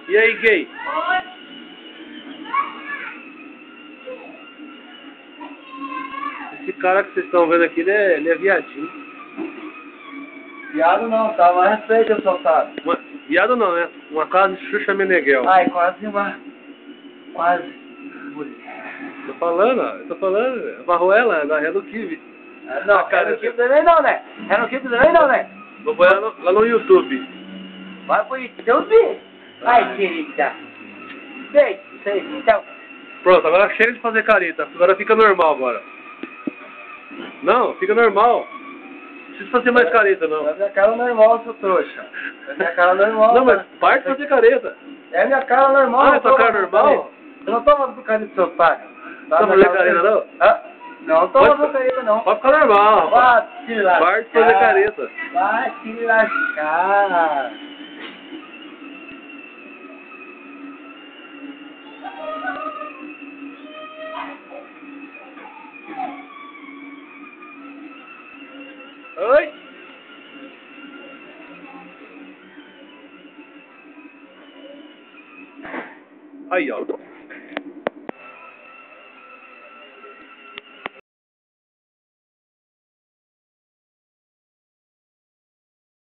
E aí, gay? Esse cara que vocês estão vendo aqui, ele é viadinho. Viado não, tá? Mas respeita, seu otário. Viado não, né? Uma casa de Xuxa Meneghel. Ai, quase uma... Quase. Tô falando, ó. Tô falando. Amarrou ela da Hello Kitty. Não, cara, Hello Kitty também não, né? Hello Kitty também não, né? Vou pôr ela lá no YouTube. Vai pro YouTube. Ai, querida. Sei, então. Pronto, agora chega de fazer careta. Agora fica normal agora. Não, fica normal. Não precisa fazer mais careta, não. É minha cara normal, seu trouxa. É minha cara normal. Não, mas para de fazer careta. É minha cara normal. Ah, é tua cara normal? Eu não tô fazendo careta do seu otário. Tá fazendo careta, não? Hã? Não tô fazendo careta, não. Pode ficar normal, Vai rapaz. te lascar. Para de fazer careta. Vai te lascar. Oi? Aí, ó.